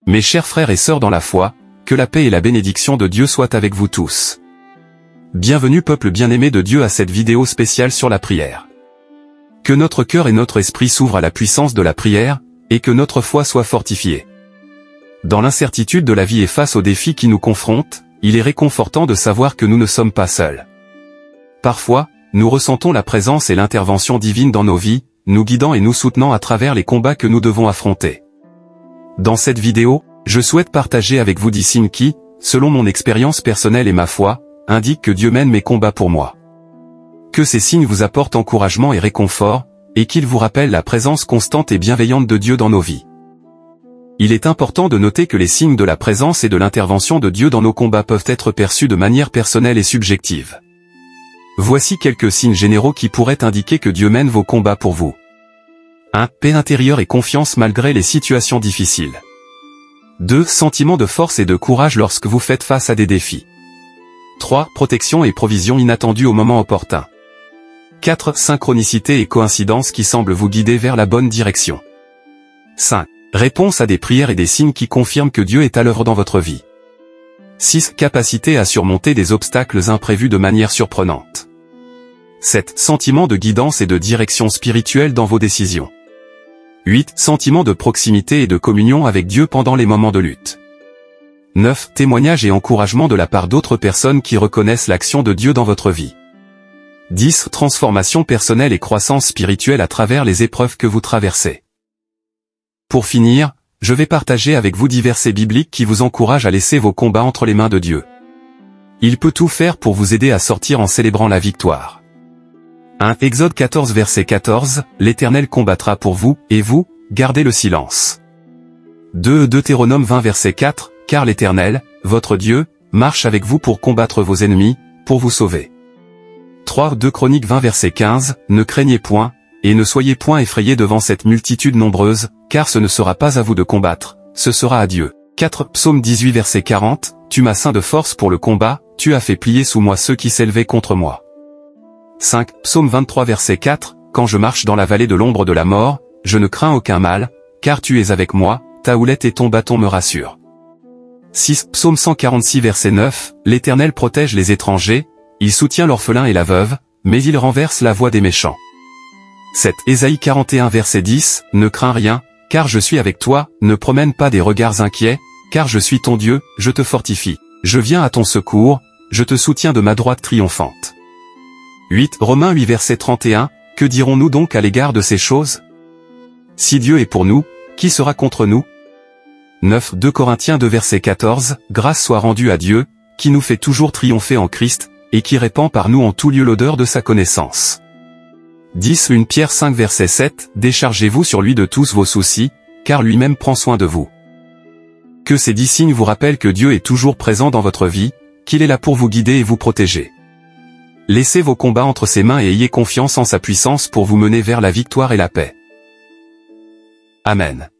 Mes chers frères et sœurs dans la foi, que la paix et la bénédiction de Dieu soient avec vous tous. Bienvenue peuple bien-aimé de Dieu à cette vidéo spéciale sur la prière. Que notre cœur et notre esprit s'ouvrent à la puissance de la prière, et que notre foi soit fortifiée. Dans l'incertitude de la vie et face aux défis qui nous confrontent, il est réconfortant de savoir que nous ne sommes pas seuls. Parfois, nous ressentons la présence et l'intervention divine dans nos vies, nous guidant et nous soutenant à travers les combats que nous devons affronter. Dans cette vidéo, je souhaite partager avec vous 10 signes qui, selon mon expérience personnelle et ma foi, indiquent que Dieu mène mes combats pour moi. Que ces signes vous apportent encouragement et réconfort, et qu'ils vous rappellent la présence constante et bienveillante de Dieu dans nos vies. Il est important de noter que les signes de la présence et de l'intervention de Dieu dans nos combats peuvent être perçus de manière personnelle et subjective. Voici quelques signes généraux qui pourraient indiquer que Dieu mène vos combats pour vous. 1. Paix intérieure et confiance malgré les situations difficiles. 2. Sentiment de force et de courage lorsque vous faites face à des défis. 3. Protection et provision inattendues au moment opportun. 4. Synchronicité et coïncidence qui semblent vous guider vers la bonne direction. 5. Réponse à des prières et des signes qui confirment que Dieu est à l'œuvre dans votre vie. 6. Capacité à surmonter des obstacles imprévus de manière surprenante. 7. Sentiment de guidance et de direction spirituelle dans vos décisions. 8. Sentiment de proximité et de communion avec Dieu pendant les moments de lutte. 9. Témoignage et encouragement de la part d'autres personnes qui reconnaissent l'action de Dieu dans votre vie. 10. Transformation personnelle et croissance spirituelle à travers les épreuves que vous traversez. Pour finir, je vais partager avec vous divers versets bibliques qui vous encouragent à laisser vos combats entre les mains de Dieu. Il peut tout faire pour vous aider à sortir en célébrant la victoire. 1. Exode 14 verset 14, l'Éternel combattra pour vous, et vous, gardez le silence. 2. Deutéronome 20 verset 4, car l'Éternel, votre Dieu, marche avec vous pour combattre vos ennemis, pour vous sauver. 3. 2 Chroniques 20 verset 15, ne craignez point, et ne soyez point effrayés devant cette multitude nombreuse, car ce ne sera pas à vous de combattre, ce sera à Dieu. 4. Psaume 18 verset 40, tu m'as ceint de force pour le combat, tu as fait plier sous moi ceux qui s'élevaient contre moi. 5. Psaume 23 verset 4, quand je marche dans la vallée de l'ombre de la mort, je ne crains aucun mal, car tu es avec moi, ta houlette et ton bâton me rassurent. 6. Psaume 146 verset 9, l'Éternel protège les étrangers, il soutient l'orphelin et la veuve, mais il renverse la voie des méchants. 7. Ésaïe 41 verset 10, ne crains rien, car je suis avec toi, ne promène pas des regards inquiets, car je suis ton Dieu, je te fortifie. Je viens à ton secours, je te soutiens de ma droite triomphante. 8. Romains 8 verset 31, que dirons-nous donc à l'égard de ces choses? Si Dieu est pour nous, qui sera contre nous? 9. 2 Corinthiens 2 verset 14, grâce soit rendue à Dieu, qui nous fait toujours triompher en Christ, et qui répand par nous en tout lieu l'odeur de sa connaissance. 10. 1 Pierre 5 verset 7, déchargez-vous sur lui de tous vos soucis, car lui-même prend soin de vous. Que ces 10 signes vous rappellent que Dieu est toujours présent dans votre vie, qu'il est là pour vous guider et vous protéger. Laissez vos combats entre ses mains et ayez confiance en sa puissance pour vous mener vers la victoire et la paix. Amen.